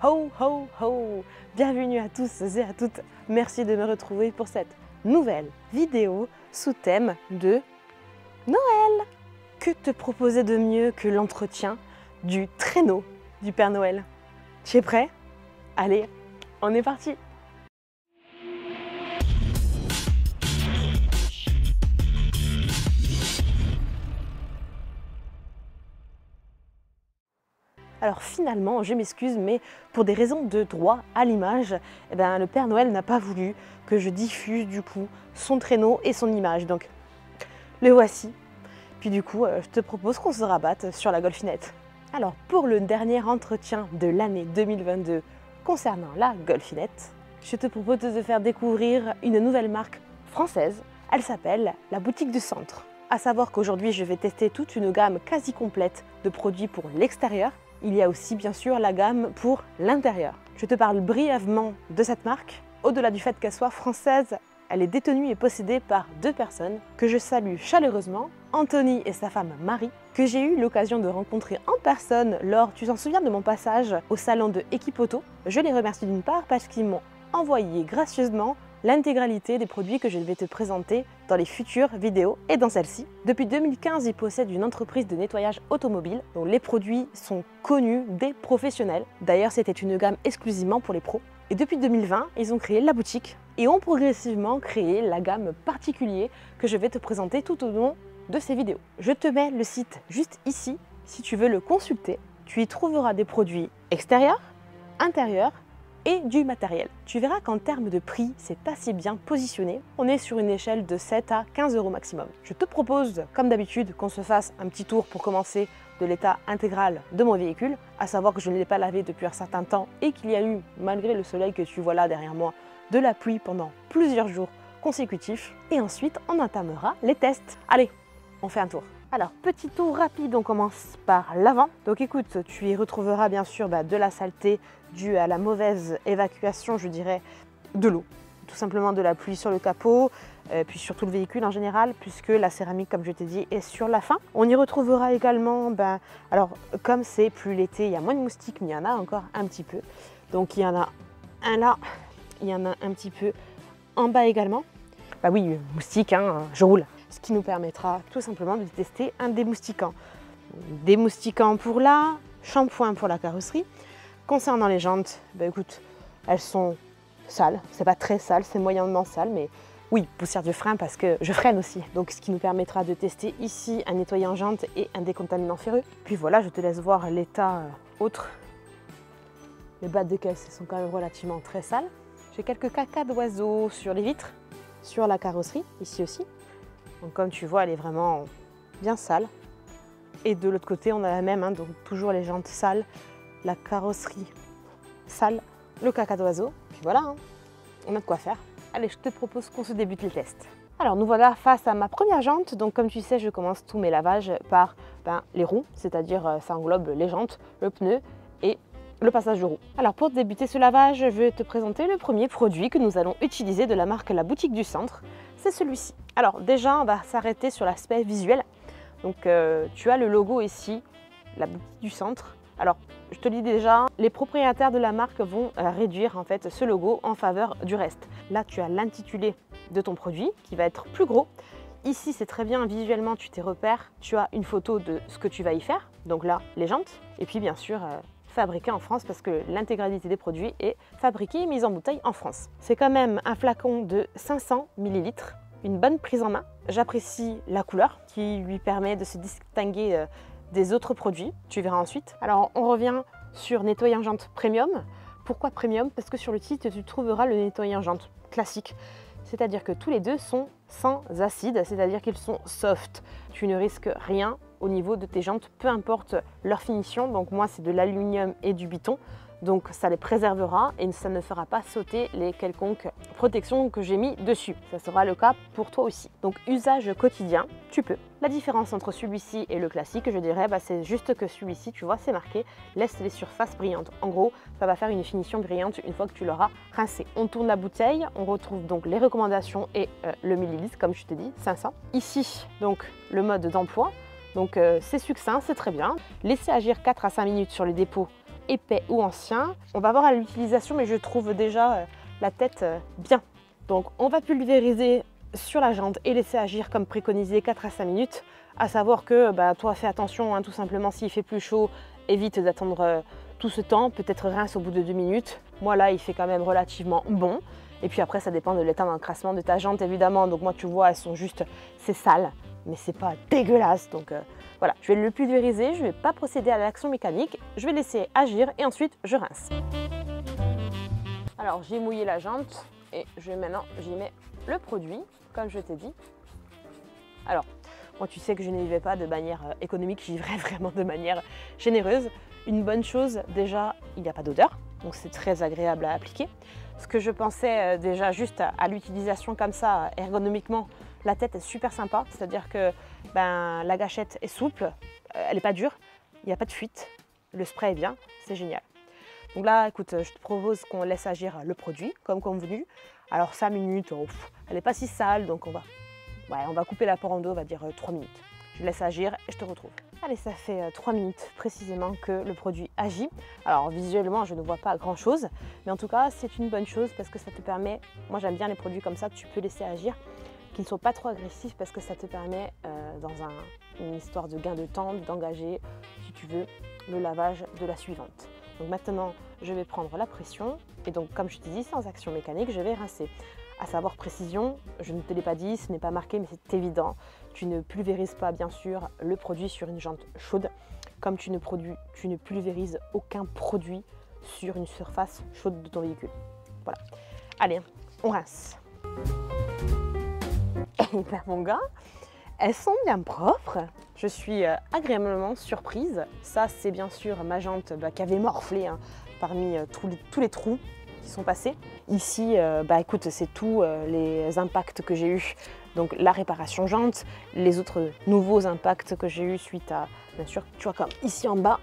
Ho ho ho! Bienvenue à tous et à toutes. Merci de me retrouver pour cette nouvelle vidéo sous thème de Noël. Que te proposer de mieux que l'entretien du traîneau du Père Noël? Tu es prêt? Allez, on est parti! Alors finalement, je m'excuse, mais pour des raisons de droit à l'image, le Père Noël n'a pas voulu que je diffuse du coup son traîneau et son image. Donc le voici. Puis du coup, je te propose qu'on se rabatte sur la golfinette. Alors pour le dernier entretien de l'année 2022 concernant la golfinette, je te propose de te faire découvrir une nouvelle marque française. Elle s'appelle la Boutique du Centre. À savoir qu'aujourd'hui, je vais tester toute une gamme quasi complète de produits pour l'extérieur. Il y a aussi bien sûr la gamme pour l'intérieur. Je te parle brièvement de cette marque. Au-delà du fait qu'elle soit française, elle est détenue et possédée par deux personnes que je salue chaleureusement, Anthony et sa femme Marie, que j'ai eu l'occasion de rencontrer en personne lors, tu t'en souviens, de mon passage au salon de Equipoto. Je les remercie d'une part parce qu'ils m'ont envoyé gracieusement l'intégralité des produits que je vais te présenter dans les futures vidéos et dans celle-ci. Depuis 2015, ils possèdent une entreprise de nettoyage automobile dont les produits sont connus des professionnels. D'ailleurs, c'était une gamme exclusivement pour les pros. Et depuis 2020, ils ont créé la boutique et ont progressivement créé la gamme particulière que je vais te présenter tout au long de ces vidéos. Je te mets le site juste ici si tu veux le consulter. Tu y trouveras des produits extérieurs, intérieurs et du matériel. Tu verras qu'en termes de prix, c'est assez bien positionné. On est sur une échelle de 7 à 15 € maximum. Je te propose, comme d'habitude, qu'on se fasse un petit tour pour commencer de l'état intégral de mon véhicule, à savoir que je ne l'ai pas lavé depuis un certain temps et qu'il y a eu, malgré le soleil que tu vois là derrière moi, de la pluie pendant plusieurs jours consécutifs. Et ensuite, on entamera les tests. Allez, on fait un tour. Alors, petit tour rapide, on commence par l'avant. Donc écoute, tu y retrouveras bien sûr de la saleté due à la mauvaise évacuation, je dirais, de l'eau. Tout simplement de la pluie sur le capot, puis sur tout le véhicule en général, puisque la céramique, comme je t'ai dit, est sur la fin. On y retrouvera également, alors comme c'est plus l'été, il y a moins de moustiques, mais il y en a encore un petit peu. Donc il y en a un là, il y en a un petit peu en bas également. Bah oui, moustique, hein, je roule. Ce qui nous permettra tout simplement de tester un démoustiquant. Démoustiquant pour là, shampoing pour la carrosserie. Concernant les jantes, écoute, elles sont sales. C'est pas très sale, c'est moyennement sale, mais oui, poussière de frein parce que je freine aussi. Donc ce qui nous permettra de tester ici un nettoyant jante et un décontaminant ferreux. Puis voilà, je te laisse voir l'état autre. Les bas de caisse sont quand même relativement très sales. J'ai quelques caca d'oiseaux sur les vitres, sur la carrosserie, ici aussi. Donc comme tu vois, elle est vraiment bien sale. Et de l'autre côté, on a la même, donc toujours les jantes sales, la carrosserie sale, le caca d'oiseau. Puis voilà, on a de quoi faire. Allez, je te propose qu'on se débute les tests. Alors nous voilà face à ma première jante. Donc comme tu sais, je commence tous mes lavages par les roues, c'est-à-dire ça englobe les jantes, le pneu et le passage de roue. Alors pour débuter ce lavage, je vais te présenter le premier produit que nous allons utiliser de la marque La Boutique du Centre. C'est celui-ci. Alors déjà, on va s'arrêter sur l'aspect visuel. Donc tu as le logo ici, La Boutique du Centre. Alors je te dis déjà, les propriétaires de la marque vont réduire en fait ce logo en faveur du reste. Là tu as l'intitulé de ton produit qui va être plus gros. Ici c'est très bien, visuellement tu t'es repères. Tu as une photo de ce que tu vas y faire. Donc là les jantes. Et puis bien sûr fabriqué en France parce que l'intégralité des produits est fabriquée et mise en bouteille en France. C'est quand même un flacon de 500 ml, une bonne prise en main. J'apprécie la couleur qui lui permet de se distinguer des autres produits, tu verras ensuite. Alors on revient sur nettoyant jante premium. Pourquoi premium? Parce que sur le site tu trouveras le nettoyant jante classique. C'est-à-dire que tous les deux sont sans acide, c'est-à-dire qu'ils sont soft. Tu ne risques rien au niveau de tes jantes, peu importe leur finition. Donc moi c'est de l'aluminium et du biton, donc ça les préservera et ça ne fera pas sauter les quelconques protections que j'ai mis dessus. Ça sera le cas pour toi aussi. Donc usage quotidien, tu peux. La différence entre celui-ci et le classique, je dirais, c'est juste que celui-ci, tu vois, c'est marqué laisse les surfaces brillantes. En gros, ça va faire une finition brillante une fois que tu l'auras rincé. On tourne la bouteille, on retrouve donc les recommandations et le millilitre, comme je te dis, 500. Ici, donc le mode d'emploi. Donc c'est succinct, c'est très bien. Laisser agir 4 à 5 minutes sur le dépôt épais ou ancien. On va voir à l'utilisation, mais je trouve déjà la tête bien. Donc on va pulvériser sur la jante et laisser agir comme préconisé 4 à 5 minutes. À savoir que toi fais attention, hein, tout simplement s'il fait plus chaud, évite d'attendre tout ce temps, peut-être rince au bout de 2 minutes. Moi là il fait quand même relativement bon. Et puis après ça dépend de l'état d'encrassement de ta jante évidemment. Donc moi tu vois elles sont juste, c'est sale, mais c'est pas dégueulasse. Donc voilà, je vais le pulvériser, je ne vais pas procéder à l'action mécanique, je vais laisser agir et ensuite je rince. Alors j'ai mouillé la jante et maintenant j'y mets le produit, comme je t'ai dit. Alors, moi tu sais que je n'y vais pas de manière économique, j'y vais vraiment de manière généreuse. Une bonne chose, déjà, il n'y a pas d'odeur, donc c'est très agréable à appliquer. Ce que je pensais déjà juste à l'utilisation comme ça, ergonomiquement, la tête est super sympa, c'est-à-dire que la gâchette est souple, elle n'est pas dure, il n'y a pas de fuite, le spray est bien, c'est génial. Donc là, écoute, je te propose qu'on laisse agir le produit, comme convenu. Alors 5 minutes, elle n'est pas si sale, donc on va couper la port en deux, on va dire 3 minutes. Je laisse agir et je te retrouve. Allez, ça fait 3 minutes précisément que le produit agit. Alors visuellement, je ne vois pas grand chose, mais en tout cas, c'est une bonne chose parce que ça te permet, moi j'aime bien les produits comme ça, tu peux laisser agir, qui ne sont pas trop agressifs parce que ça te permet, dans une histoire de gain de temps, d'engager, si tu veux, le lavage de la suivante. Donc maintenant, je vais prendre la pression et donc comme je te dis, sans action mécanique, je vais rincer. À savoir précision, je ne te l'ai pas dit, ce n'est pas marqué, mais c'est évident. Tu ne pulvérises pas, bien sûr, le produit sur une jante chaude, comme tu ne pulvérises aucun produit sur une surface chaude de ton véhicule. Voilà. Allez, on rince. Et ben mon gars, elles sont bien propres. Je suis agréablement surprise. Ça, c'est bien sûr ma jante qui avait morflé parmi tous les trous qui sont passés. Ici, écoute, c'est tous les impacts que j'ai eus. Donc la réparation jante, les autres nouveaux impacts que j'ai eus suite à, bien sûr, tu vois comme ici en bas,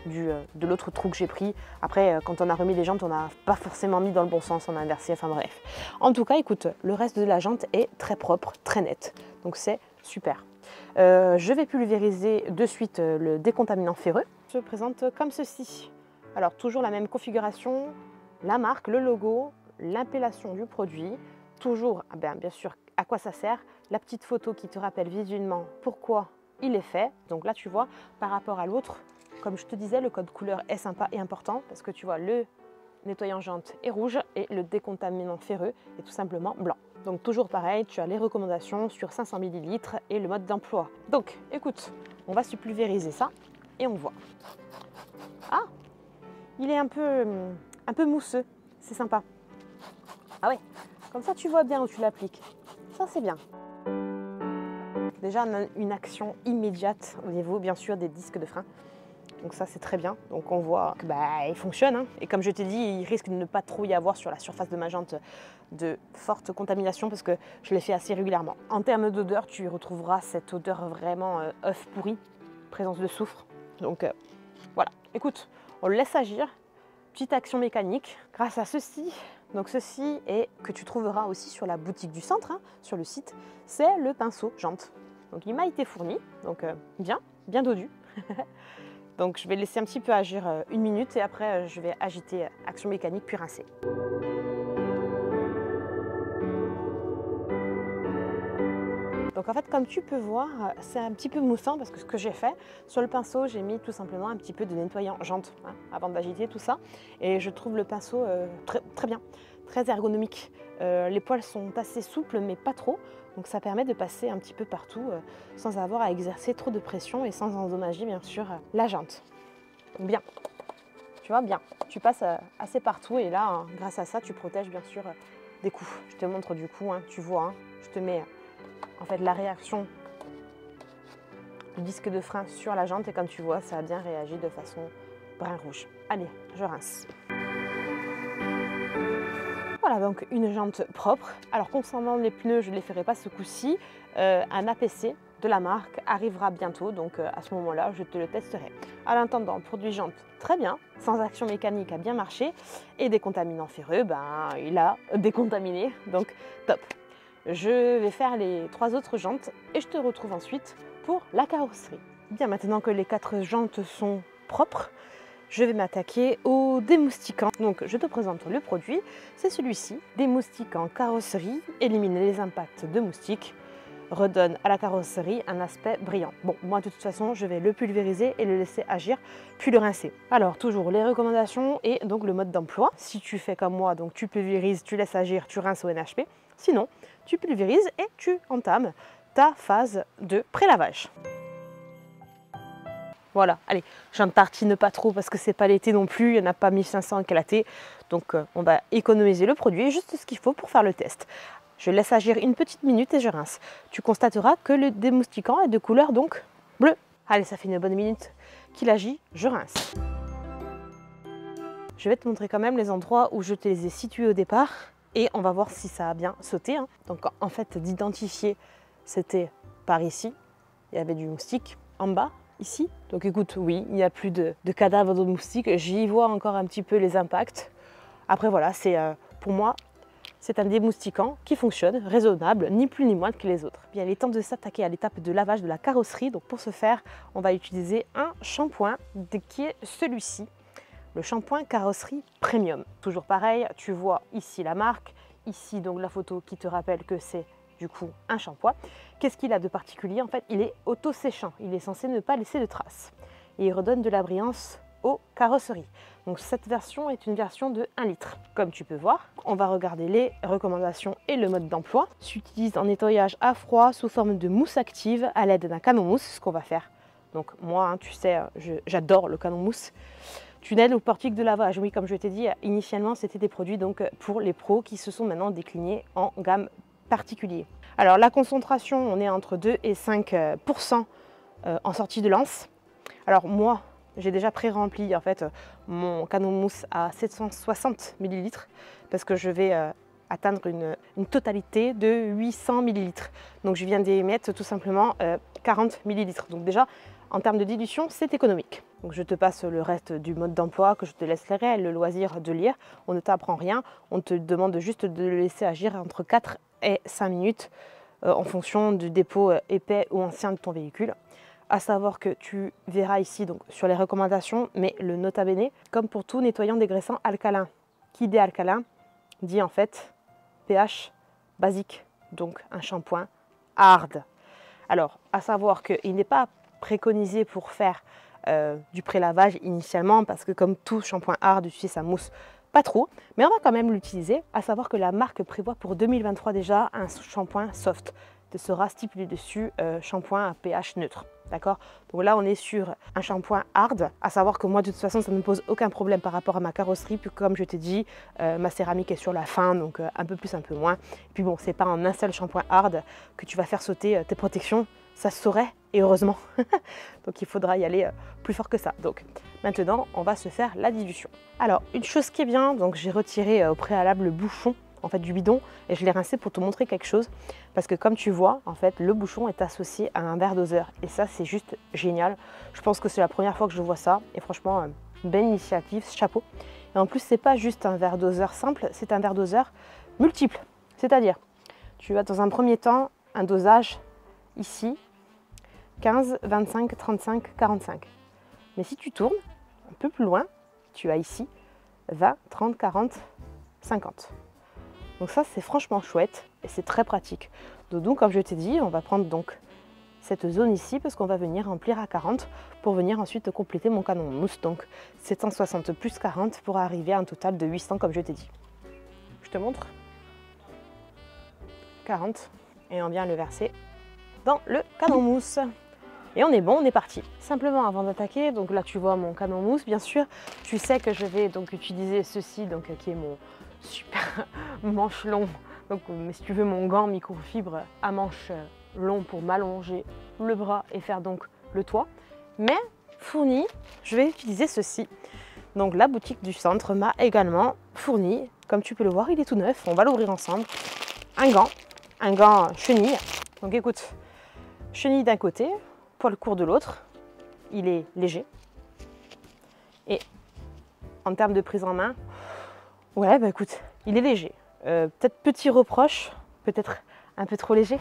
de l'autre trou que j'ai pris. Après, quand on a remis les jantes, on n'a pas forcément mis dans le bon sens, on a inversé, enfin bref. En tout cas, écoute, le reste de la jante est très propre, très net. Donc c'est super. Je vais pulvériser de suite le décontaminant ferreux. Se présente comme ceci. Alors toujours la même configuration, la marque, le logo, l'impellation du produit, toujours bien sûr à quoi ça sert, la petite photo qui te rappelle visuellement pourquoi il est fait. Donc là tu vois par rapport à l'autre, comme je te disais, le code couleur est sympa et important parce que tu vois le nettoyant jante est rouge et le décontaminant ferreux est tout simplement blanc. Donc toujours pareil, tu as les recommandations sur 500 ml et le mode d'emploi. Donc écoute, on va se pulvériser ça et on voit. Ah, il est un peu mousseux, c'est sympa. Ah ouais, comme ça tu vois bien où tu l'appliques. Ça c'est bien. Déjà on a une action immédiate au niveau bien sûr des disques de frein. Donc ça c'est très bien, donc on voit que il fonctionne hein. Et comme je t'ai dit, il risque de ne pas trop y avoir sur la surface de ma jante de forte contamination parce que je l'ai fait assez régulièrement. En termes d'odeur, tu retrouveras cette odeur vraiment œuf pourri, présence de soufre. Donc voilà, écoute, on le laisse agir, petite action mécanique grâce à ceci. Donc ceci est que tu trouveras aussi sur la boutique du centre, hein, sur le site, c'est le pinceau jante. Donc il m'a été fourni, donc bien dodu. Donc je vais laisser un petit peu agir 1 minute et après je vais agiter action mécanique puis rincer. Donc en fait comme tu peux voir c'est un petit peu moussant parce que ce que j'ai fait sur le pinceau j'ai mis tout simplement un petit peu de nettoyant jante hein, avant d'agiter tout ça et je trouve le pinceau très bien, très ergonomique. Les poils sont assez souples mais pas trop. Donc ça permet de passer un petit peu partout sans avoir à exercer trop de pression et sans endommager bien sûr la jante. Bien, tu vois bien, tu passes assez partout et là grâce à ça tu protèges bien sûr des coups. Je te montre du coup, hein, tu vois, hein, je te mets en fait la réaction du disque de frein sur la jante et comme tu vois ça a bien réagi de façon brun rouge. Allez, je rince. Voilà donc une jante propre. Alors concernant les pneus, je ne les ferai pas ce coup-ci. Un APC de la marque arrivera bientôt, donc à ce moment-là, je te le testerai. À l'intendant, produit jante très bien, sans action mécanique a bien marché et décontaminant ferreux, il a décontaminé, donc top. Je vais faire les 3 autres jantes et je te retrouve ensuite pour la carrosserie. Bien, maintenant que les 4 jantes sont propres, je vais m'attaquer au démoustiquant. Donc je te présente le produit, c'est celui-ci. Démoustiquant carrosserie, élimine les impacts de moustiques, redonne à la carrosserie un aspect brillant. Bon, moi de toute façon, je vais le pulvériser et le laisser agir, puis le rincer. Alors toujours les recommandations et donc le mode d'emploi. Si tu fais comme moi, donc tu pulvérises, tu laisses agir, tu rinces au NHP. Sinon, tu pulvérises et tu entames ta phase de pré-lavage. Voilà, allez, j'en tartine pas trop parce que c'est pas l'été non plus, il n'y en a pas 1500 éclatés. Donc on va économiser le produit, juste ce qu'il faut pour faire le test. Je laisse agir une petite minute et je rince. Tu constateras que le démoustiquant est de couleur donc bleu. Allez, ça fait une bonne minute qu'il agit, je rince. Je vais te montrer quand même les endroits où je te les ai situés au départ et on va voir si ça a bien sauté. Donc en fait, d'identifier, c'était par ici, il y avait du moustique en bas. Ici, donc écoute, oui, il n'y a plus de cadavres de moustiques, j'y vois encore un petit peu les impacts. Après voilà, c'est pour moi, c'est un démoustiquant qui fonctionne, raisonnable, ni plus ni moins que les autres. Bien, il est temps de s'attaquer à l'étape de lavage de la carrosserie. Donc pour ce faire, on va utiliser un shampoing qui est celui-ci, le shampoing carrosserie premium. Toujours pareil, tu vois ici la marque, ici donc la photo qui te rappelle que c'est du coup un shampoing. Qu'est-ce qu'il a de particulier? En fait, il est auto-séchant, il est censé ne pas laisser de traces. Et il redonne de la brillance aux carrosseries. Donc cette version est une version de 1 litre. Comme tu peux voir, on va regarder les recommandations et le mode d'emploi. S'utilise en nettoyage à froid sous forme de mousse active à l'aide d'un canon mousse, ce qu'on va faire. Donc moi, tu sais, j'adore le canon mousse. Tunnel ou portique de lavage, oui, comme je t'ai dit, initialement c'était des produits donc pour les pros qui se sont maintenant déclinés en gamme particulier. Alors la concentration, on est entre 2 et 5% en sortie de lance. Alors moi, j'ai déjà pré-rempli en fait mon canon mousse à 760 ml parce que je vais atteindre une totalité de 800 ml. Donc je viens d'émettre tout simplement 40 ml. Donc déjà, en termes de dilution, c'est économique. Donc je te passe le reste du mode d'emploi que je te laisserai le loisir de lire. On ne t'apprend rien, on te demande juste de le laisser agir entre 4 et 5 minutes en fonction du dépôt épais ou ancien de ton véhicule. À savoir que tu verras ici donc, sur les recommandations, mais le nota bene, comme pour tout nettoyant dégraissant alcalin. Qui dit alcalin dit en fait pH basique, donc un shampoing hard. Alors, à savoir qu'il n'est pas préconisé pour faire du pré-lavage initialement, parce que comme tout shampoing hard, utilise sa mousse pas trop, mais on va quand même l'utiliser, à savoir que la marque prévoit pour 2023 déjà un shampoing soft. Il sera stipulé dessus shampoing à pH neutre. D'accord? Donc là, on est sur un shampoing hard, à savoir que moi, de toute façon, ça ne me pose aucun problème par rapport à ma carrosserie, puis comme je t'ai dit, ma céramique est sur la fin, donc un peu plus, un peu moins. Et puis bon, c'est pas en un seul shampoing hard que tu vas faire sauter tes protections, ça se saurait, et heureusement. Donc il faudra y aller plus fort que ça. Donc maintenant, on va se faire la dilution. Alors, une chose qui est bien, donc j'ai retiré au préalable le bouchon en fait du bidon et je l'ai rincé pour te montrer quelque chose parce que comme tu vois en fait le bouchon est associé à un verre doseur et ça c'est juste génial. Je pense que c'est la première fois que je vois ça et franchement belle initiative, chapeau. Et en plus c'est pas juste un verre doseur simple, c'est un verre doseur multiple, c'est-à-dire tu as dans un premier temps un dosage ici 15, 25, 35, 45. Mais si tu tournes un peu plus loin, tu as ici 20, 30, 40, 50. Donc ça, c'est franchement chouette et c'est très pratique. Donc, comme je t'ai dit, on va prendre donc cette zone ici parce qu'on va venir remplir à 40 pour venir ensuite compléter mon canon mousse. Donc 760 plus 40 pour arriver à un total de 800 comme je t'ai dit. Je te montre. 40 et on vient le verser dans le canon mousse. Et on est bon, on est parti. Simplement avant d'attaquer, donc là tu vois mon canon mousse bien sûr. Tu sais que je vais donc utiliser ceci donc qui est mon super manche long, donc si tu veux mon gant microfibre à manche long pour m'allonger le bras et faire donc le toit. Mais fourni, je vais utiliser ceci. Donc la boutique du centre m'a également fourni, comme tu peux le voir, il est tout neuf, on va l'ouvrir ensemble, un gant chenille. Donc écoute, chenille d'un côté, poil court de l'autre, il est léger. Et en termes de prise en main, ouais, bah écoute, il est léger. Peut-être petit reproche, peut-être un peu trop léger.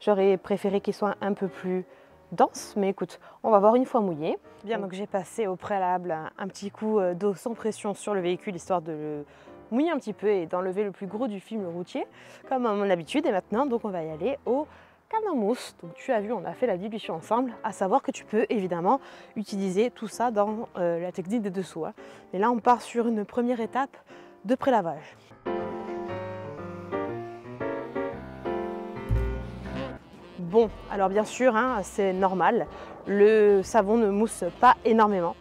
J'aurais préféré qu'il soit un peu plus dense, mais écoute, on va voir une fois mouillé. Bien, donc j'ai passé au préalable un petit coup d'eau sans pression sur le véhicule, histoire de le mouiller un petit peu et d'enlever le plus gros du film routier, comme à mon habitude. Et maintenant, donc on va y aller au canne en mousse. Donc tu as vu, on a fait la dilution ensemble, à savoir que tu peux évidemment utiliser tout ça dans la technique des dessous. Hein. Et là, on part sur une première étape de prélavage. Bon, alors bien sûr, hein, c'est normal, le savon ne mousse pas énormément.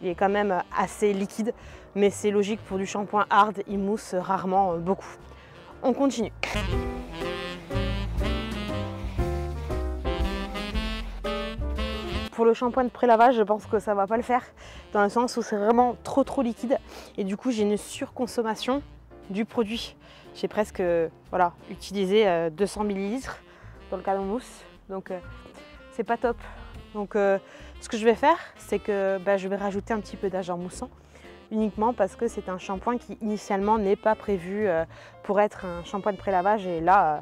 Il est quand même assez liquide, mais c'est logique pour du shampoing hard, il mousse rarement beaucoup. On continue. Pour le shampoing de prélavage, je pense que ça va pas le faire, dans le sens où c'est vraiment trop liquide et du coup j'ai une surconsommation du produit. J'ai presque voilà, utilisé 200 ml dans le canne en mousse, donc c'est pas top. Donc ce que je vais faire, c'est que je vais rajouter un petit peu d'agent moussant, uniquement parce que c'est un shampoing qui initialement n'est pas prévu pour être un shampoing de prélavage. Et là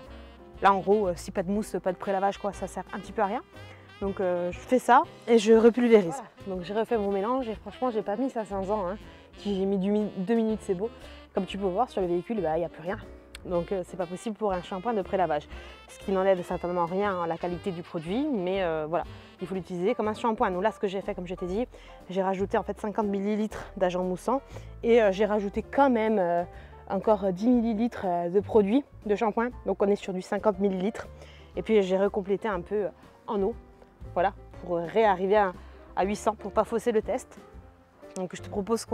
en gros, si pas de mousse, pas de prélavage, quoi, ça sert un petit peu à rien. Donc je fais ça et je repulvérise. Voilà. Donc j'ai refait mon mélange et franchement j'ai pas mis ça 5 ans. Hein. J'ai mis 2 minutes, c'est beau. Comme tu peux voir sur le véhicule, il n'y a plus rien. Donc c'est pas possible pour un shampoing de prélavage. Ce qui n'enlève certainement rien à la qualité du produit, mais voilà, il faut l'utiliser comme un shampoing. Donc là, ce que j'ai fait, comme je t'ai dit, j'ai rajouté en fait 50 ml d'agent moussant et j'ai rajouté quand même encore 10 ml de produit de shampoing. Donc on est sur du 50 ml. Et puis j'ai recomplété un peu en eau, voilà, pour réarriver à 800 pour pas fausser le test. Donc je te propose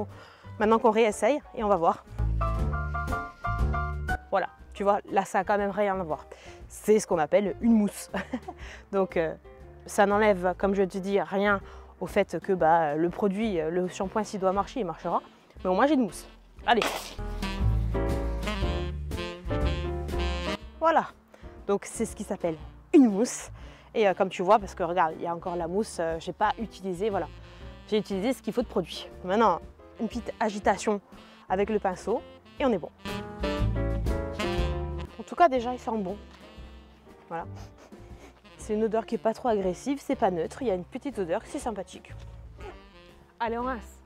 maintenant qu'on réessaye et on va voir. Voilà, tu vois, là ça a quand même rien à voir. C'est ce qu'on appelle une mousse. Donc ça n'enlève, comme je te dis, rien au fait que le produit, le shampoing, s'il doit marcher, il marchera. Mais au moins j'ai une mousse. Allez. Voilà. Donc c'est ce qui s'appelle une mousse. Et comme tu vois, parce que regarde, il y a encore la mousse, j'ai pas utilisé, voilà. J'ai utilisé ce qu'il faut de produit. Maintenant, une petite agitation avec le pinceau et on est bon. En tout cas, déjà, il sent bon. Voilà. C'est une odeur qui n'est pas trop agressive, c'est pas neutre, il y a une petite odeur, c'est sympathique. Allez, on rince.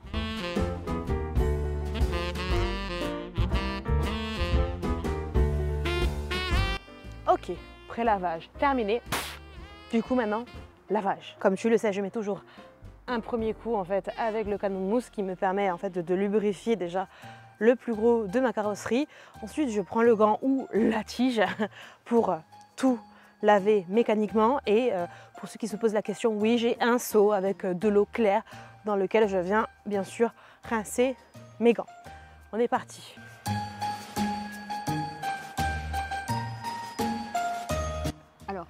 Ok, pré-lavage terminé. Du coup, maintenant, lavage. Comme tu le sais, je mets toujours un premier coup en fait avec le canon de mousse qui me permet en fait de lubrifier déjà le plus gros de ma carrosserie. Ensuite, je prends le gant ou la tige pour tout laver mécaniquement. Et pour ceux qui se posent la question, oui, j'ai un seau avec de l'eau claire dans lequel je viens bien sûr rincer mes gants. On est parti. Alors,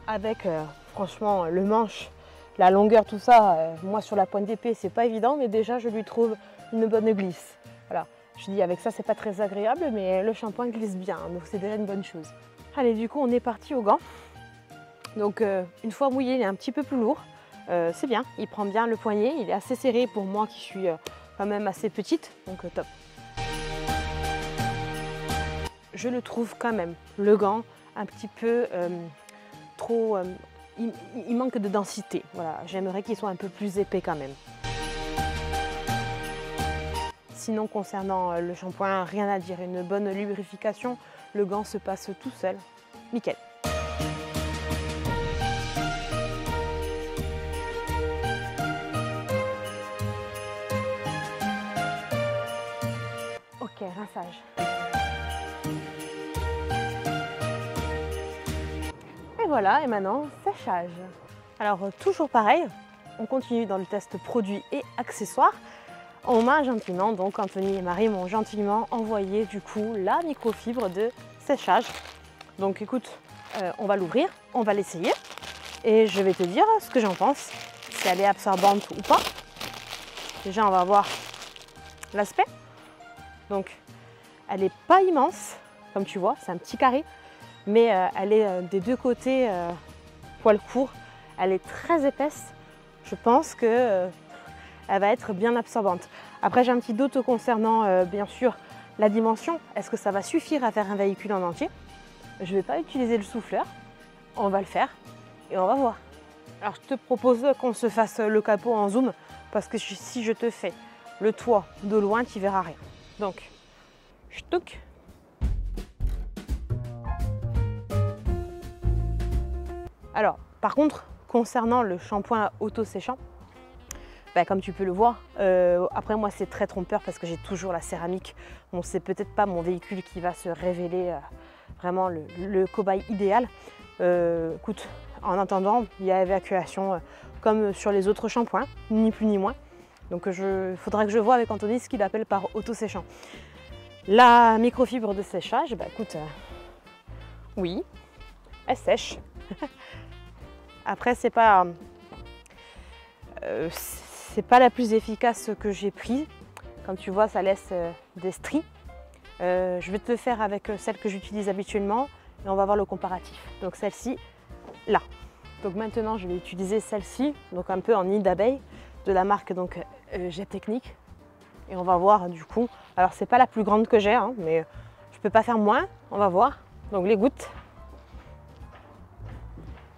avec franchement le manche, la longueur, tout ça, moi sur la pointe d'épée, c'est pas évident, mais déjà je lui trouve une bonne glisse. Voilà. Je dis avec ça c'est pas très agréable, mais le shampoing glisse bien, donc c'est déjà une bonne chose. Allez, du coup on est parti au gant. Donc une fois mouillé, il est un petit peu plus lourd. C'est bien, il prend bien le poignet, il est assez serré pour moi qui suis quand même assez petite, donc top. Je le trouve quand même, le gant, un petit peu trop... il manque de densité, voilà. J'aimerais qu'il soit un peu plus épais quand même. Sinon, concernant le shampoing, rien à dire, une bonne lubrification, le gant se passe tout seul, nickel. Ok, rinçage. Et voilà, et maintenant, séchage. Alors, toujours pareil, on continue dans le test produits et accessoires. On m'a gentiment, donc Anthony et Marie m'ont gentiment envoyé du coup la microfibre de séchage. Donc écoute, on va l'ouvrir, on va l'essayer et je vais te dire ce que j'en pense, si elle est absorbante ou pas. Déjà on va voir l'aspect. Donc elle n'est pas immense, comme tu vois, c'est un petit carré, mais elle est des deux côtés poil court, elle est très épaisse. Je pense que elle va être bien absorbante. Après, j'ai un petit doute concernant, bien sûr, la dimension. Est-ce que ça va suffire à faire un véhicule en entier? Je ne vais pas utiliser le souffleur. On va le faire et on va voir. Alors je te propose qu'on se fasse le capot en zoom parce que si je te fais le toit de loin, tu verras rien. Donc, ch'touk. Alors, par contre, concernant le shampoing auto-séchant, comme tu peux le voir, après moi c'est très trompeur parce que j'ai toujours la céramique. Bon, c'est peut-être pas mon véhicule qui va se révéler vraiment le cobaye idéal. Écoute, en attendant, il y a évacuation comme sur les autres shampoings, ni plus ni moins. Donc il faudra que je vois avec Anthony ce qu'il appelle par auto-séchant. La microfibre de séchage, écoute, oui, elle sèche. Après, c'est pas la plus efficace que j'ai prise. Comme tu vois, ça laisse des stries. Je vais te le faire avec celle que j'utilise habituellement et on va voir le comparatif. Donc celle-ci, là. Donc maintenant, je vais utiliser celle-ci, donc un peu en nid d'abeille, de la marque donc Jet Technique. Et on va voir du coup. Alors c'est pas la plus grande que j'ai, hein, mais je peux pas faire moins. On va voir. Donc les gouttes.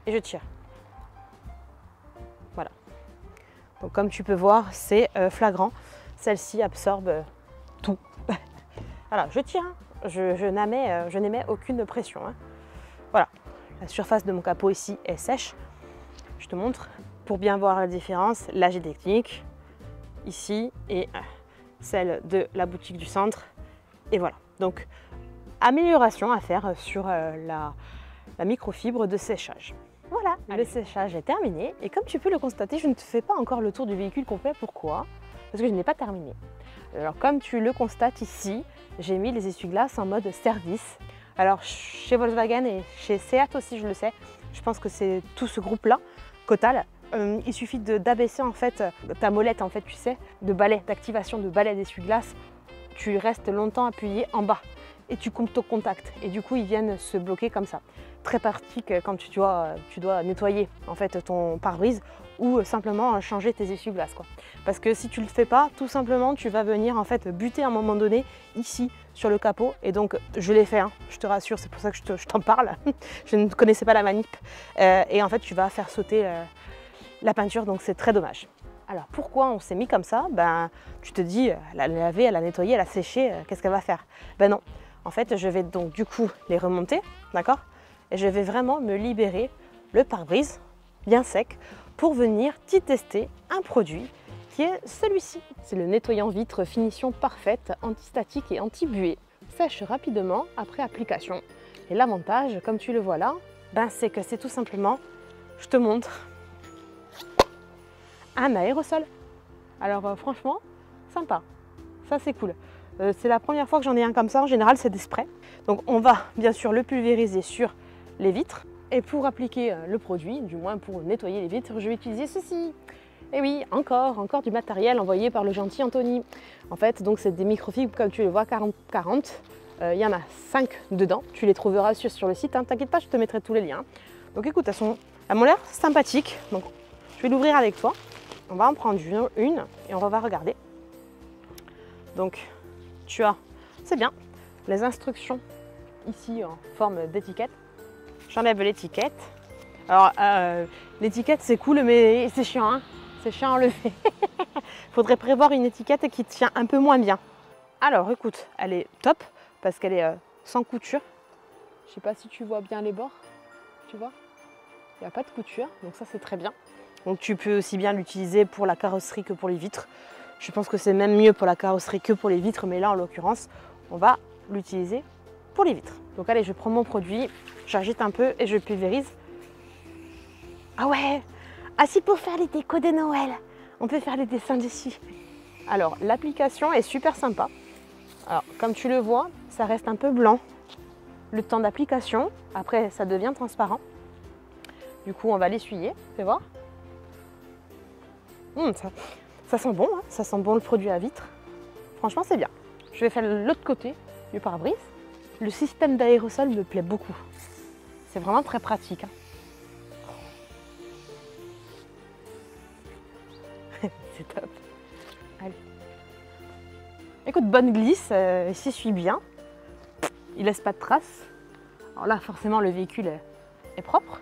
Et je tire. Voilà. Donc comme tu peux voir, c'est flagrant. Celle-ci absorbe tout. Voilà, je tire. Hein. Je n'émets aucune pression. Hein. Voilà. La surface de mon capot ici est sèche. Je te montre pour bien voir la différence. La Jet Technique ici et celle de la boutique du centre. Et voilà. Donc amélioration à faire sur la microfibre de séchage. Voilà, le séchage est terminé et comme tu peux le constater, je ne te fais pas encore le tour du véhicule complet. Pourquoi? Parce que je n'ai pas terminé. Alors comme tu le constates ici, j'ai mis les essuie-glaces en mode service. Alors chez Volkswagen et chez Seat aussi, je le sais, je pense que c'est tout ce groupe-là, Cotal. Il suffit d'abaisser en fait ta molette, en fait, tu sais, de balai, d'activation de balai d'essuie-glace. Tu restes longtemps appuyé en bas et tu comptes ton contact et du coup ils viennent se bloquer comme ça. Très pratique quand tu dois nettoyer en fait ton pare-brise ou simplement changer tes essuie-glaces quoi. Parce que si tu ne le fais pas, tout simplement tu vas venir en fait buter à un moment donné ici sur le capot et donc je l'ai fait, hein, je te rassure, c'est pour ça que je t'en parle. Je ne connaissais pas la manip et en fait tu vas faire sauter la peinture, donc c'est très dommage. Alors pourquoi on s'est mis comme ça? Tu te dis, elle a lavé, elle a nettoyé, elle a séché, qu'est-ce qu'elle va faire? Non, en fait je vais donc du coup les remonter, d'accord? Et je vais vraiment me libérer le pare-brise bien sec pour venir t'y tester un produit qui est celui-ci. C'est le nettoyant vitre finition parfaite, anti-statique et anti-buée. Sèche rapidement après application. Et l'avantage, comme tu le vois là, c'est que c'est tout simplement, je te montre, un aérosol. Alors franchement, sympa, ça c'est cool. C'est la première fois que j'en ai un comme ça, en général c'est des sprays. Donc on va bien sûr le pulvériser sur les vitres. Et pour appliquer le produit, du moins pour nettoyer les vitres, je vais utiliser ceci. Et oui, encore du matériel envoyé par le gentil Anthony. En fait, donc c'est des microfibres comme tu le vois, 40-40. Il y en a 5 dedans, tu les trouveras sur le site, hein. T'inquiète pas, je te mettrai tous les liens. Donc écoute, elles m'ont l'air sympathiques. Donc je vais l'ouvrir avec toi. On va en prendre une et on va regarder. Donc tu as, c'est bien, les instructions ici en forme d'étiquette. J'enlève l'étiquette. Alors l'étiquette c'est cool mais c'est chiant, hein, c'est chiant à enlever. Faudrait prévoir une étiquette qui tient un peu moins bien. Alors écoute, elle est top parce qu'elle est sans couture. Je sais pas si tu vois bien les bords, tu vois, il n'y a pas de couture, donc ça c'est très bien. Donc tu peux aussi bien l'utiliser pour la carrosserie que pour les vitres. Je pense que c'est même mieux pour la carrosserie que pour les vitres, mais là en l'occurrence, on va l'utiliser pour les vitres. Donc allez, je prends mon produit, j'agite un peu et je pulvérise. Ah ouais, si pour faire les décos de Noël, on peut faire les dessins dessus. Alors l'application est super sympa. Alors comme tu le vois, ça reste un peu blanc le temps d'application. Après ça devient transparent. Du coup on va l'essuyer, fais voir. Ça sent bon, hein, ça sent bon le produit à vitre. Franchement c'est bien. Je vais faire l'autre côté du pare-brise. Le système d'aérosol me plaît beaucoup. C'est vraiment très pratique. Hein. C'est top. Allez. Écoute, bonne glisse, il s'essuie bien. Il laisse pas de traces. Alors là, forcément, le véhicule est propre.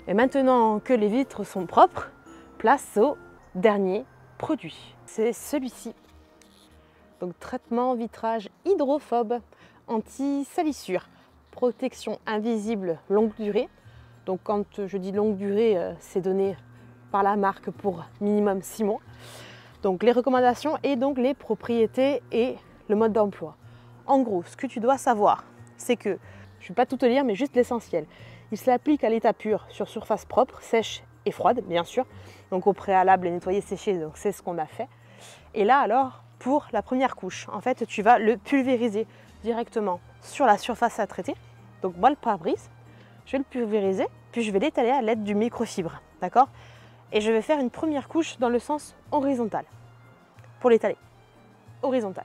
Et maintenant que les vitres sont propres, place au dernier produit. C'est celui-ci. Donc traitement vitrage hydrophobe anti-salissure. Protection invisible longue durée. Donc quand je dis longue durée, c'est donné par la marque pour minimum 6 mois. Donc les recommandations et donc les propriétés et le mode d'emploi. En gros, ce que tu dois savoir, c'est que, je ne vais pas tout te lire, mais juste l'essentiel. Il s'applique à l'état pur sur surface propre, sèche et froide, bien sûr. Donc au préalable, nettoyer, sécher, donc c'est ce qu'on a fait. Et là alors, pour la première couche, en fait, tu vas le pulvériser directement sur la surface à traiter. Donc moi, le pare-brise, je vais le pulvériser, puis je vais l'étaler à l'aide du microfibre, d'accord? Et je vais faire une première couche dans le sens horizontal, pour l'étaler, horizontal.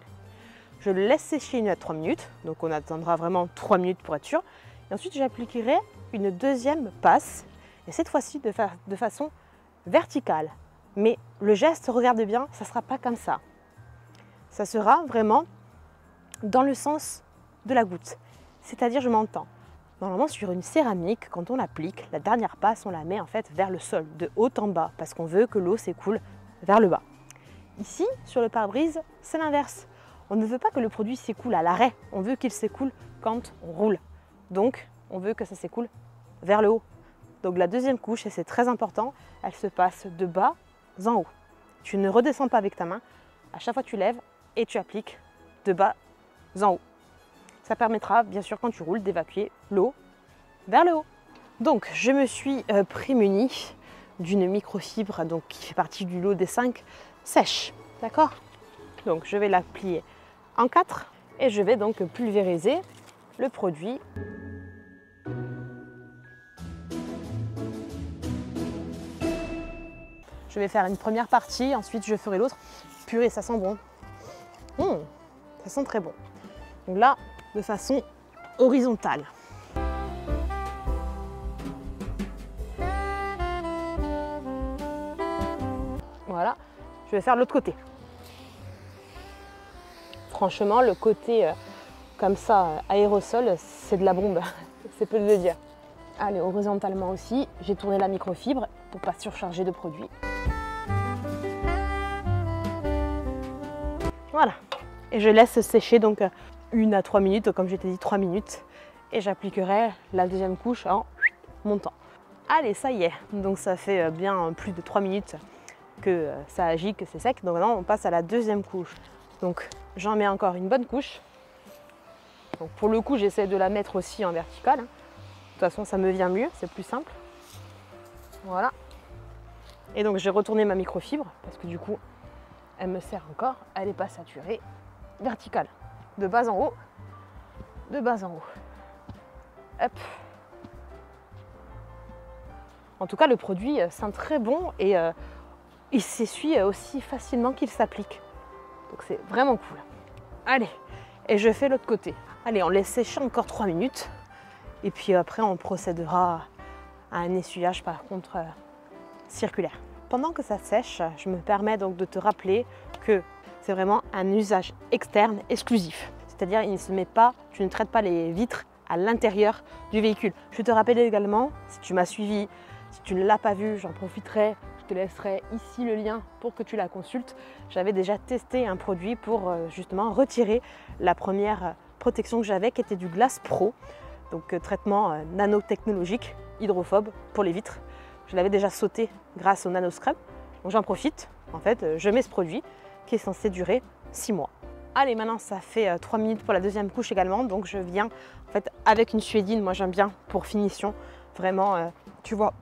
Je le laisse sécher 1 à 3 minutes, donc on attendra vraiment 3 minutes pour être sûr. Et ensuite, j'appliquerai une deuxième passe, et cette fois-ci de façon verticale. Mais le geste, regarde bien, ça ne sera pas comme ça. Ça sera vraiment dans le sens de la goutte. C'est-à-dire, je m'entends. Normalement, sur une céramique, quand on l'applique, la dernière passe, on la met en fait vers le sol, de haut en bas, parce qu'on veut que l'eau s'écoule vers le bas. Ici, sur le pare-brise, c'est l'inverse. On ne veut pas que le produit s'écoule à l'arrêt, on veut qu'il s'écoule quand on roule. Donc, on veut que ça s'écoule vers le haut. Donc la deuxième couche, et c'est très important, elle se passe de bas en haut. Tu ne redescends pas avec ta main, à chaque fois tu lèves et tu appliques de bas en haut. Ça permettra, bien sûr, quand tu roules, d'évacuer l'eau vers le haut. Donc, je me suis prémunie d'une microfibre donc, qui fait partie du lot des 5 sèches. D'accord? Donc, je vais la plier en 4 et je vais donc pulvériser le produit. Je vais faire une première partie, ensuite je ferai l'autre. Purée, ça sent bon. Ça sent très bon. Donc là, de façon horizontale. Voilà, je vais faire l'autre côté. Franchement, le côté comme ça, aérosol, c'est de la bombe, c'est peu de le dire. Allez, horizontalement aussi, j'ai tourné la microfibre pour pas surcharger de produit. Voilà, et je laisse sécher donc 1 à 3 minutes, comme je t'ai dit 3 minutes, et j'appliquerai la deuxième couche en montant. Allez, ça y est, donc ça fait bien plus de 3 minutes que ça agit, que c'est sec, donc maintenant on passe à la deuxième couche. Donc j'en mets encore une bonne couche. Donc pour le coup, j'essaie de la mettre aussi en verticale. De toute façon, ça me vient mieux, c'est plus simple. Voilà. Et donc j'ai retourné ma microfibre, parce que du coup, elle me sert encore, elle n'est pas saturée. Verticale, de bas en haut, de bas en haut. Hop. En tout cas, le produit sent très bon et il s'essuie aussi facilement qu'il s'applique. Donc c'est vraiment cool. Allez, et je fais l'autre côté. Allez, on laisse sécher encore 3 minutes. Et puis après, on procédera à un essuyage par contre circulaire. Pendant que ça sèche, je me permets donc de te rappeler que c'est vraiment un usage externe exclusif. C'est-à-dire, il ne se met pas, tu ne traites pas les vitres à l'intérieur du véhicule. Je te rappelle également, si tu m'as suivi, si tu ne l'as pas vu, j'en profiterai, je te laisserai ici le lien pour que tu la consultes. J'avais déjà testé un produit pour justement retirer la première protection que j'avais, qui était du Glass Pro, donc traitement nanotechnologique, hydrophobe pour les vitres. Je l'avais déjà sauté grâce au Nano Scrub, donc j'en profite. En fait, je mets ce produit qui est censé durer 6 mois. Allez, maintenant ça fait 3 minutes pour la deuxième couche également, donc je viens en fait avec une suédine, moi j'aime bien pour finition, vraiment, tu vois,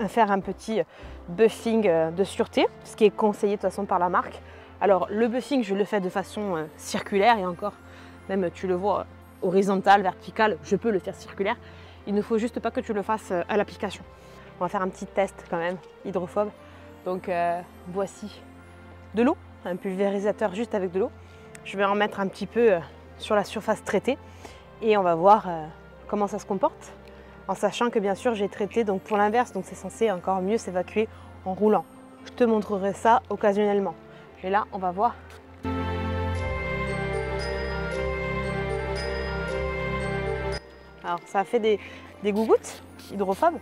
faire un petit buffing de sûreté, ce qui est conseillé de toute façon par la marque. Alors le buffing, je le fais de façon circulaire et encore, même tu le vois, horizontal, vertical, je peux le faire circulaire. Il ne faut juste pas que tu le fasses à l'application. On va faire un petit test quand même, hydrophobe. Donc voici de l'eau, un pulvérisateur juste avec de l'eau. Je vais en mettre un petit peu sur la surface traitée et on va voir comment ça se comporte. En sachant que bien sûr j'ai traité donc pour l'inverse, donc c'est censé encore mieux s'évacuer en roulant. Je te montrerai ça occasionnellement. Et là on va voir. Alors ça a fait des gougouttes hydrophobes.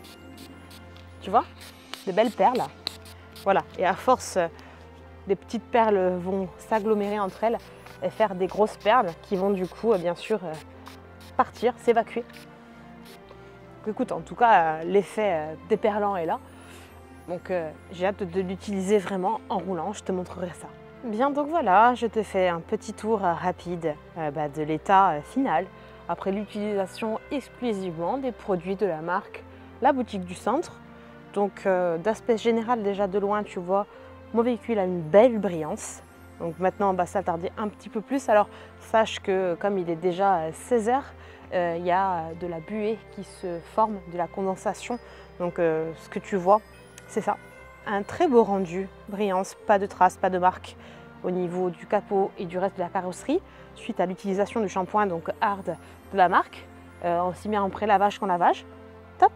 tu vois, des belles perles. Voilà, et à force, les petites perles vont s'agglomérer entre elles et faire des grosses perles qui vont du coup, bien sûr, partir, s'évacuer. Écoute, en tout cas, l'effet déperlant est là. Donc j'ai hâte de l'utiliser vraiment en roulant, je te montrerai ça. Bien, donc voilà, je te fais un petit tour rapide de l'état final après l'utilisation exclusivement des produits de la marque La Boutique du Centre. Donc d'aspect général, déjà de loin, tu vois, mon véhicule a une belle brillance. Donc maintenant, on va s'attarder un petit peu plus. Alors sache que comme il est déjà 16 h, il y a de la buée qui se forme, de la condensation. Donc ce que tu vois, c'est ça. Un très beau rendu, brillance, pas de traces, pas de marques au niveau du capot et du reste de la carrosserie, suite à l'utilisation du shampoing donc hard de la marque, aussi bien en pré-lavage qu'en lavage. Top.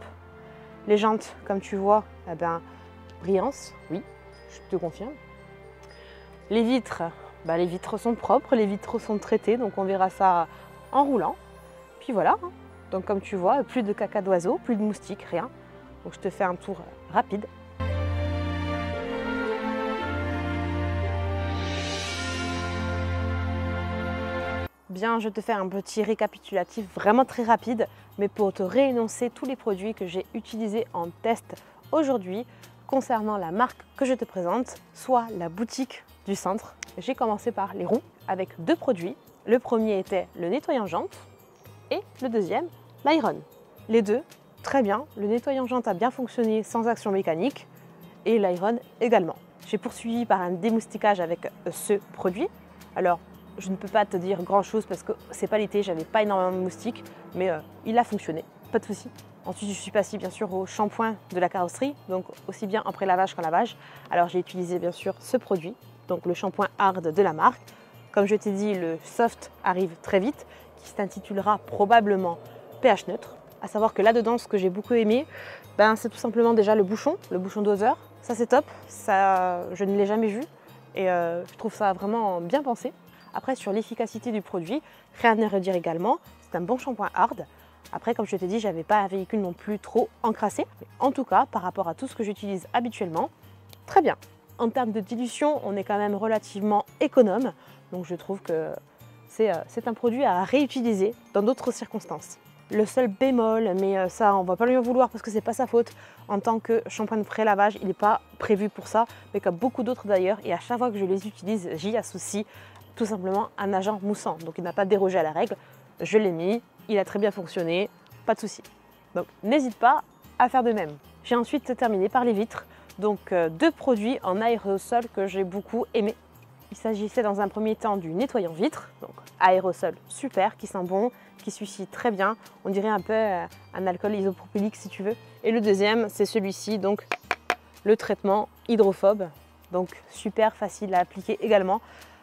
Les jantes, comme tu vois, brillance, oui, je te confirme. Les vitres sont propres, les vitres sont traitées, donc on verra ça en roulant. Puis voilà, donc comme tu vois, plus de caca d'oiseaux, plus de moustiques, rien. Donc je te fais un tour rapide. Bien, je te fais un petit récapitulatif vraiment très rapide, mais pour te réénoncer tous les produits que j'ai utilisés en test aujourd'hui concernant la marque que je te présente, soit la boutique du centre. J'ai commencé par les roues avec 2 produits. Le premier était le nettoyant jante et le deuxième, l'Iron. Les deux, très bien. Le nettoyant jante a bien fonctionné sans action mécanique et l'Iron également. J'ai poursuivi par un démoustiquage avec ce produit. Alors, je ne peux pas te dire grand chose parce que c'est pas l'été, j'avais pas énormément de moustiques, mais il a fonctionné, pas de souci. Ensuite, je suis passée bien sûr au shampoing de la carrosserie, donc aussi bien en pré-lavage qu'en lavage. Alors j'ai utilisé bien sûr ce produit, donc le shampoing hard de la marque. Comme je t'ai dit, le soft arrive très vite, qui s'intitulera probablement pH neutre. À savoir que là-dedans, ce que j'ai beaucoup aimé, c'est tout simplement déjà le bouchon doseur. Ça c'est top, ça je ne l'ai jamais vu et je trouve ça vraiment bien pensé. Après, sur l'efficacité du produit, rien à redire également. C'est un bon shampoing hard. Après, comme je t'ai dit, je n'avais pas un véhicule non plus trop encrassé. Mais en tout cas, par rapport à tout ce que j'utilise habituellement, très bien. En termes de dilution, on est quand même relativement économe. Donc je trouve que c'est un produit à réutiliser dans d'autres circonstances. Le seul bémol, mais ça on ne va pas lui en vouloir parce que c'est pas sa faute, en tant que shampoing de pré-lavage, il n'est pas prévu pour ça, mais comme beaucoup d'autres d'ailleurs, et à chaque fois que je les utilise, j'y associe tout simplement un agent moussant. Donc il n'a pas dérogé à la règle, je l'ai mis, il a très bien fonctionné, pas de souci. Donc n'hésite pas à faire de même. J'ai ensuite terminé par les vitres, donc 2 produits en aérosol que j'ai beaucoup aimé. Il s'agissait dans un premier temps du nettoyant vitre, donc aérosol super, qui sent bon, qui suffit très bien. On dirait un peu un alcool isopropylique si tu veux. Et le deuxième, c'est celui-ci, donc le traitement hydrophobe, donc super facile à appliquer également.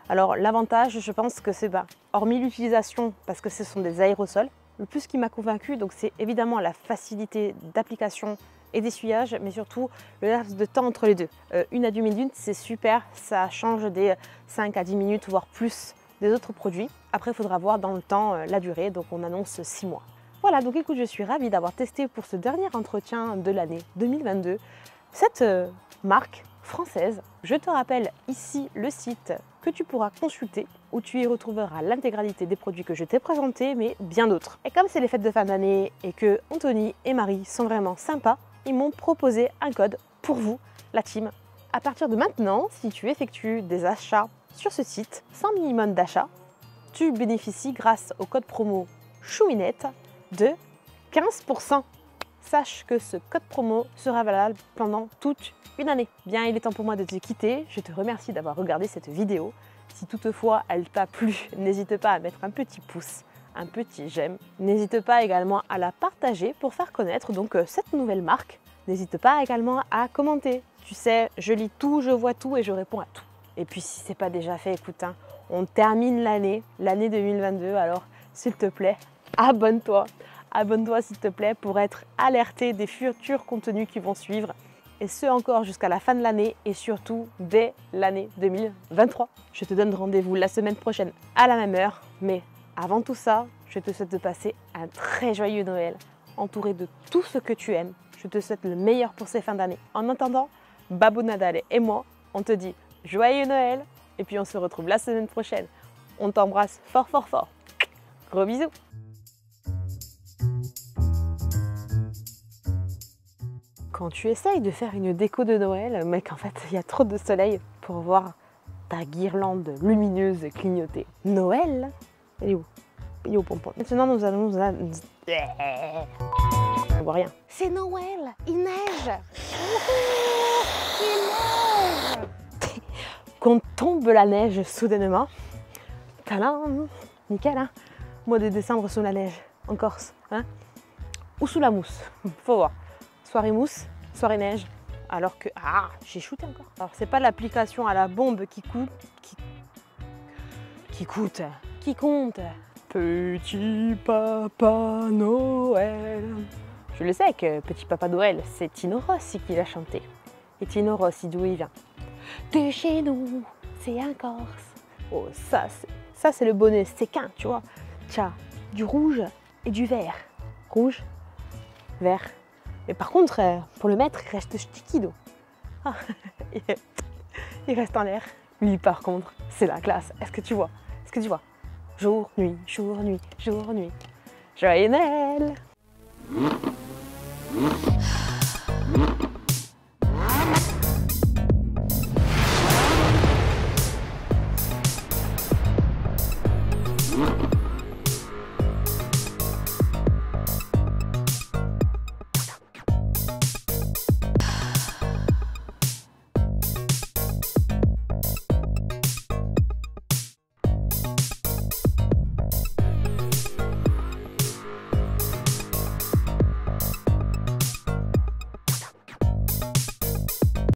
Alors l'avantage, je pense que c'est, hormis l'utilisation, parce que ce sont des aérosols, le plus qui m'a convaincu, donc c'est évidemment la facilité d'application et d'essuyage, mais surtout le laps de temps entre les deux. 1 à 2 minutes, c'est super, ça change des 5 à 10 minutes, voire plus des autres produits. Après, il faudra voir dans le temps la durée, donc on annonce 6 mois. Voilà, donc écoute, je suis ravie d'avoir testé pour ce dernier entretien de l'année 2022 cette marque française. Je te rappelle ici le site que tu pourras consulter où tu y retrouveras l'intégralité des produits que je t'ai présentés, mais bien d'autres. Et comme c'est les fêtes de fin d'année et que Anthony et Marie sont vraiment sympas, ils m'ont proposé un code pour vous, la team. À partir de maintenant, si tu effectues des achats sur ce site sans minimum d'achat, tu bénéficies grâce au code promo Chouinette de 15%. Sache que ce code promo sera valable pendant toute une année. Bien, il est temps pour moi de te quitter. Je te remercie d'avoir regardé cette vidéo. Si toutefois elle t'a plu, n'hésite pas à mettre un petit pouce, un petit j'aime. N'hésite pas également à la partager pour faire connaître donc cette nouvelle marque. N'hésite pas également à commenter. Tu sais, je lis tout, je vois tout et je réponds à tout. Et puis si ce n'est pas déjà fait, écoute, on termine l'année 2022, alors s'il te plaît, abonne-toi. Abonne-toi s'il te plaît pour être alerté des futurs contenus qui vont suivre. Et ce encore jusqu'à la fin de l'année et surtout dès l'année 2023. Je te donne rendez-vous la semaine prochaine à la même heure. Mais avant tout ça, je te souhaite de passer un très joyeux Noël, entouré de tout ce que tu aimes. Je te souhaite le meilleur pour ces fins d'année. En attendant, Babou Nadal et moi, on te dit joyeux Noël et puis on se retrouve la semaine prochaine. On t'embrasse fort fort fort. Gros bisous. Quand tu essayes de faire une déco de Noël, mais qu'en fait il y a trop de soleil pour voir ta guirlande lumineuse clignoter. Noël? Elle est où? Il est où pompon? Maintenant nous allons... On voit rien. C'est Noël, il neige. Il neige. Quand tombe la neige soudainement, tadam, nickel, hein? Mois de décembre sous la neige, en Corse, hein? Ou sous la mousse, faut voir. Soirée mousse, soirée neige, alors que... Ah, j'ai shooté encore. Alors c'est pas l'application à la bombe qui coûte... Qui compte. Petit Papa Noël. Je le sais que Petit Papa Noël, c'est Tino Rossi qui l'a chanté. Et Tino Rossi, d'où il vient? De chez nous, c'est un Corse. Oh, ça c'est le bonnet séquin, tu vois. Tiens, du rouge et du vert. Rouge, vert. Mais par contre, pour le mettre, il reste sticky. Ah, il reste en l'air. Lui, par contre, c'est la classe. Est-ce que tu vois? Est-ce que tu vois? Jour, nuit, jour, nuit, jour, nuit. Joyeux Noël!